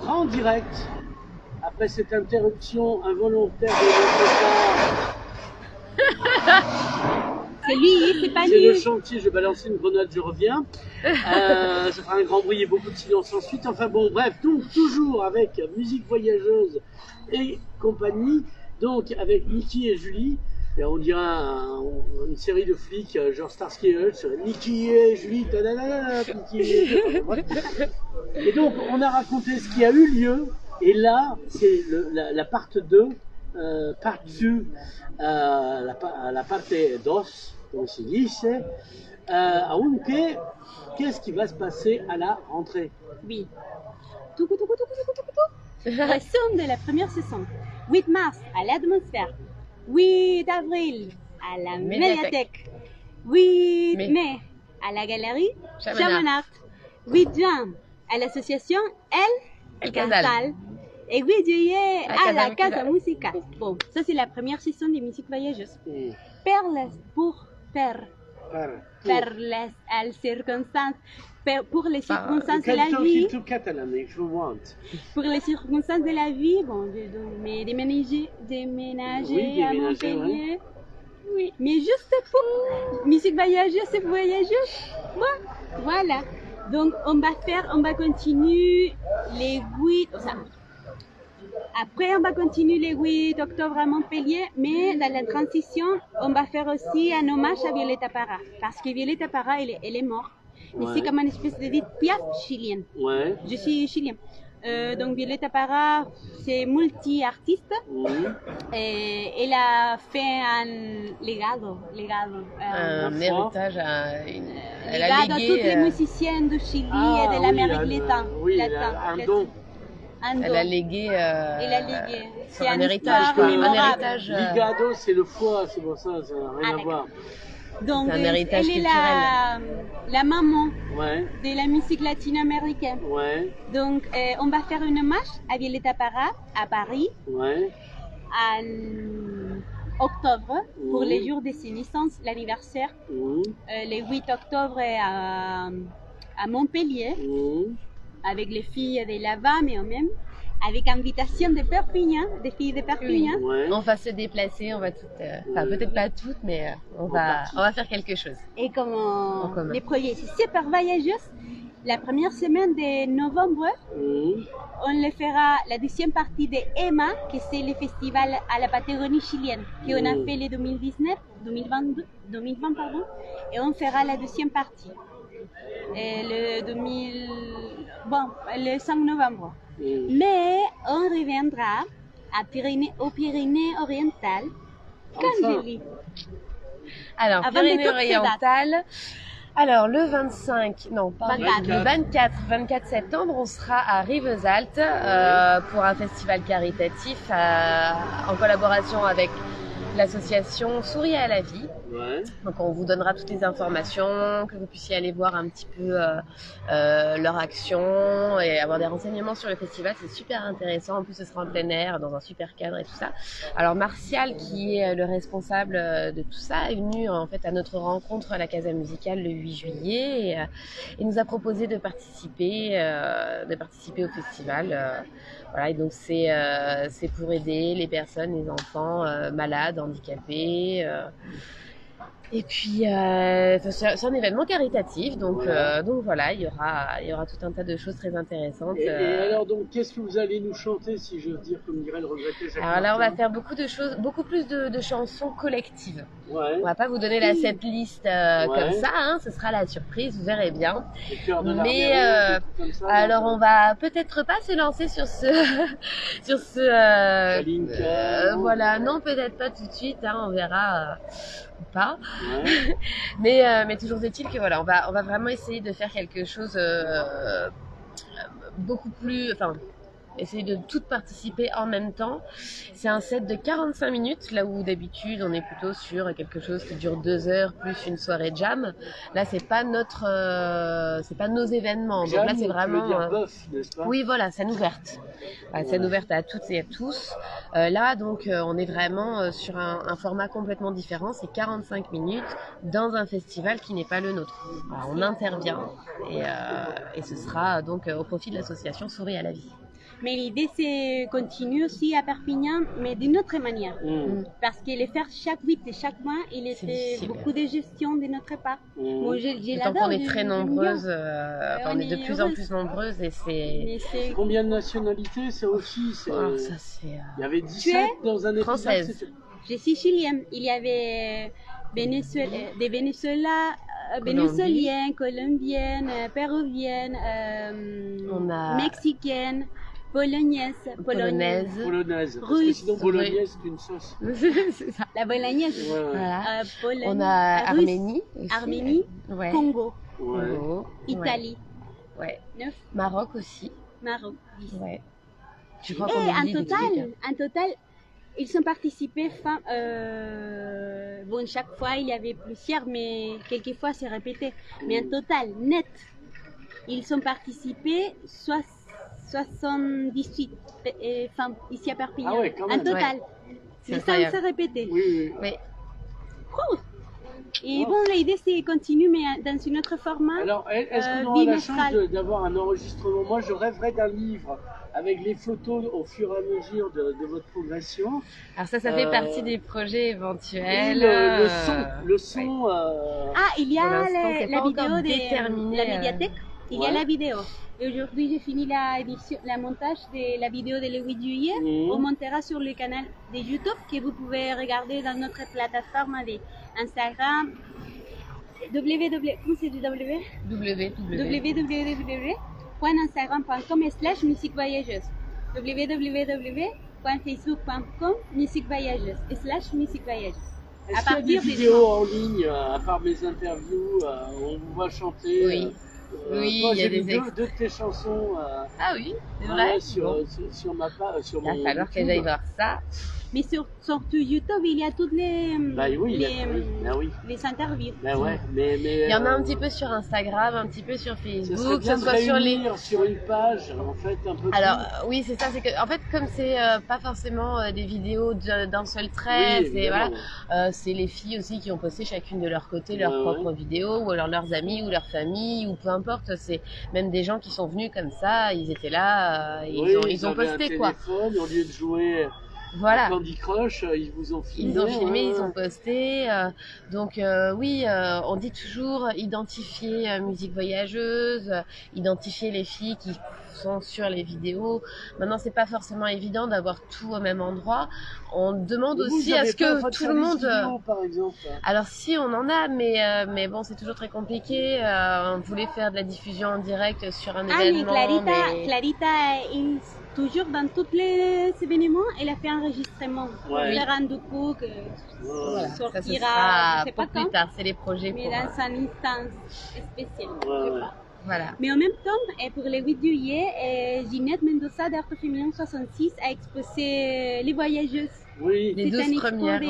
en direct, après cette interruption involontaire de notre part. C'est lui, c'est pas lui. C'est le chantier, je balance une grenade, je reviens. Je ferai un grand bruit et beaucoup de silence ensuite. Enfin bon, bref, donc toujours avec musique voyageuse et compagnie, donc avec Niki et Julie. Et on dirait une série de flics, genre Starsky et Hutch, Niki et Julie, Niki et... Et donc, on a raconté ce qui a eu lieu, et là, c'est la part 2, part 2, la parte 2, comme se dit, aunque, qu'est-ce qui va se passer à la rentrée? Oui. Résumé de la première saison. 8 mars à l'atmosphère. 8 avril à la médiathèque. 8 mai à la galerie Chamonix. 8 juin à l'association El Casal. Et 8 juillet à la Casa Musicale. Bon, ça c'est la première saison des musiques voyageuses. Pour les circonstances. Pour les circonstances de la vie. Pour les circonstances de la vie, bon, mais déménager oui, à Montpellier. Oui, mais juste pour musique voyageuse, c'est voyageuse. Bon, voilà. Donc on va continuer les 8. Après, on va continuer le 8 octobre à Montpellier, mais dans la transition, on va faire aussi un hommage à Violeta Parra, parce que Violeta Parra, elle est morte. Mais c'est comme une espèce de Piaf chilienne. Ouais. Je suis chilienne. Donc Violeta Parra, c'est multi-artiste. Elle a fait un legado, un héritage, elle a légué à toutes les musiciennes de Chili et de l'Amérique latine. Oui, un don. Elle a légué. C'est un héritage. Un héritage. Ligado, c'est le foie, c'est pour ça, ça n'a rien à voir. Donc, un héritage elle est la maman de la musique latino-américaine. Ouais. Donc, on va faire un hommage à Violeta Parra à Paris en octobre pour les jours de ses naissances, l'anniversaire. Le 8 octobre à Montpellier avec les filles de là-bas, mais même avec invitation de Perpignan, des filles de Perpignan. On va se déplacer, on va toutes, enfin peut-être pas toutes, mais on va faire quelque chose. Et comme les projets, c'est super voyageuse. La première semaine de novembre, on le fera la deuxième partie de EMA, qui c'est le festival à la Patagonie chilienne, qu'on a fait le 2020 pardon, et on fera la deuxième partie. Le 5 novembre. Mais on reviendra aux Pyrénées-Orientales quand je lis. Alors, Pyrénées-Orientales. Alors, le 24 septembre, on sera à Rivesaltes pour un festival caritatif en collaboration avec l'association Sourire à la vie. Donc on vous donnera toutes les informations, que vous puissiez aller voir un petit peu leur action et avoir des renseignements sur le festival. C'est super intéressant. En plus, ce sera en plein air, dans un super cadre et tout ça. Alors Martial, qui est le responsable de tout ça, est venu en fait à notre rencontre à la Casa Musicale le 8 juillet et nous a proposé de participer au festival. Voilà, et donc c'est pour aider les personnes, les enfants malades, handicapés. Et puis c'est un événement caritatif, donc voilà, il y aura tout un tas de choses très intéressantes. Et alors donc qu'est-ce que vous allez nous chanter, si j'ose dire, comme dirait le regretté Jacques Alors là, on va faire beaucoup de choses, beaucoup plus de chansons collectives. On va pas vous donner la setlist comme ça, hein, ce sera la surprise, vous verrez bien. Mais alors on va peut-être pas se lancer sur ce voilà, non, peut-être pas tout de suite, hein, on verra. Ou pas, mais toujours est-il que voilà, on va vraiment essayer de faire quelque chose beaucoup plus, essayer de toutes participer en même temps. C'est un set de 45 minutes, là où d'habitude on est plutôt sur quelque chose qui dure 2 heures plus une soirée jam. Là, c'est pas nos événements. Jam, donc là, c'est vraiment. Bœuf, n'est-ce pas ? Oui, voilà, scène ouverte. Scène ouverte à toutes et à tous. Là, donc, on est vraiment sur un format complètement différent. C'est 45 minutes dans un festival qui n'est pas le nôtre. Alors, on intervient et ce sera donc au profit de l'association Souris à la vie. Mais l'idée, c'est continuer aussi à Perpignan, mais d'une autre manière. Parce que les faire chaque 8 et chaque mois, il était beaucoup de gestion de notre part. Moi, D'autant qu'on est très nombreuses, on est de plus en plus nombreuses et c'est... Combien de nationalités, ça aussi Il y avait 17 dans un épisode. Française. Je suis chilienne. Il y avait des Vénézuéliens, Colombiennes, Péruviennes, Mexicaines, Polonaises, Parce que sinon, bolognaise, c'est une sauce. C'est ça. La bolognaise. Voilà. Pologne, On a Arménie. Ouais. Congo, Italie. Ouais. 9. Maroc aussi. Maroc, 10. Ouais. Je Et crois qu'on en total, ils ont participé. Bon, chaque fois il y avait plusieurs, mais quelquefois c'est répété. Mais en total, net, ils ont participé 78 femmes ici à Perpignan. Ah ouais, quand même. En total. C'est ça, c'est répété. Oui. Et bon, l'idée c'est continuer, mais dans un autre format. Alors, est-ce qu'on aura la chance d'avoir un enregistrement? Moi, je rêverais d'un livre avec les photos au fur et à mesure de votre progression. Alors ça fait partie des projets éventuels. Le son. Il y a la vidéo de la médiathèque. Il y a la vidéo. Et aujourd'hui, j'ai fini la montage de la vidéo de le 8 juillet. On montera sur le canal de YouTube que vous pouvez regarder dans notre plateforme d'Instagram. www.instagram.com/musiquevoyageuse www.facebook.com/musiquevoyageuse. Est-ce qu'il y a des vidéos en ligne, à part mes interviews, où on vous voit chanter? Oui, moi, il y a j'ai des deux de tes chansons. Ah oui, c'est vrai. Sur ma page, sur mon. Il va falloir que j'aille voir ça. Mais sur YouTube, il y a toutes les les interviews. Il y en a un petit peu sur Instagram, un petit peu sur Facebook, que ce soit sur une page, en fait, un peu. Alors oui, c'est ça. C'est que en fait, comme c'est pas forcément des vidéos d'un seul trait, c'est les filles aussi qui ont posté chacune de leur côté leur propre vidéo, ou alors leurs amis ou leur famille, ou peu importe. C'est même des gens qui sont venus comme ça, ils étaient là, ils ont posté quoi. Au lieu de jouer. Voilà. Candy Crush, ils vous ont filmé. Ils ont filmé, ils ont posté. Donc on dit toujours identifier musique voyageuse, identifier les filles qui sont sur les vidéos. Maintenant, c'est pas forcément évident d'avoir tout au même endroit. On demande aussi à ce que tout le monde. Vidéo, par exemple. Alors si on en a, mais bon, c'est toujours très compliqué. On voulait faire de la diffusion en direct sur un événement. Clarita est toujours dans tous les événements, elle a fait un enregistrement. On lui a rendu compte que sortira, je sais pas plus tard, c'est les projets. Mais dans une instance spéciale. Voilà. Mais en même temps, pour le 8 juillet, Ginette Mendoza d'Art Féminin 66 a exposé les voyageuses. Oui, les 12 premières.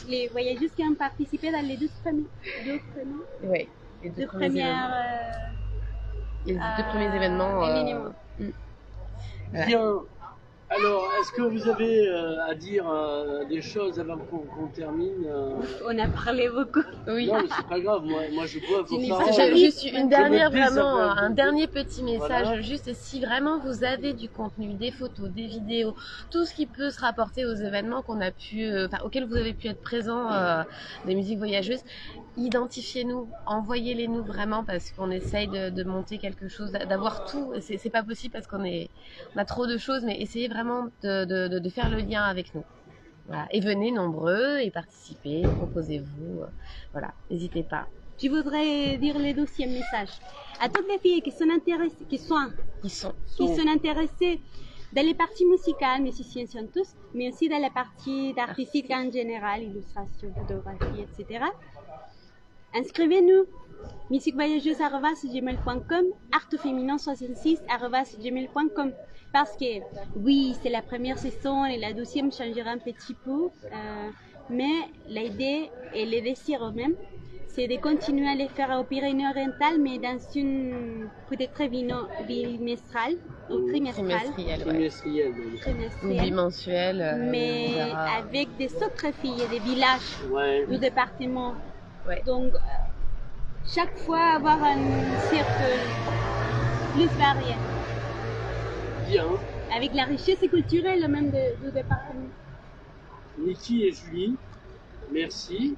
Les voyageuses qui ont participé dans les 12 premiers. Oui, les deux premières. Les deux premiers événements. Bien. Alors, est-ce que vous avez à dire des choses avant qu'on termine On a parlé beaucoup. Oui. Non, mais c'est pas grave. Moi, je bois vos paroles. J'avais juste un dernier petit message. Juste, si vraiment vous avez du contenu, des photos, des vidéos, tout ce qui peut se rapporter aux événements auxquels vous avez pu être présents, des musiques voyageuses, identifiez-nous, envoyez-les-nous vraiment, parce qu'on essaye de monter quelque chose, d'avoir tout. C'est pas possible parce on a trop de choses, mais essayez vraiment de faire le lien avec nous. Voilà. Et venez nombreux et participez, proposez-vous. Voilà, n'hésitez pas. Je voudrais dire le deuxième message. À toutes les filles qui sont intéressées dans les parties musicales, musiciens sont tous, mais aussi dans la partie artistique en général, illustration, photographie, etc. Inscrivez-nous. musiquevoyageuse@gmail.com, artféminin66@gmail.com. Parce que oui, c'est la première saison et la deuxième changera un petit peu, mais l'idée et le désir même, c'est de continuer à les faire au Pyrénées-Orientales, mais dans une peut-être bimestrale ou trimestrale. Ou bimensuelle. Mais avec des autres filles des villages du département. Donc, chaque fois avoir un cercle plus varié. bien. Avec la richesse culturelle même du département. Niki et Julie, merci.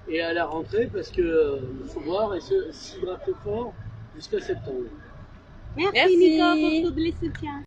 Et à la rentrée, parce que faut boire et s'hydrater fort jusqu'à septembre. Merci Nico pour tout le soutien.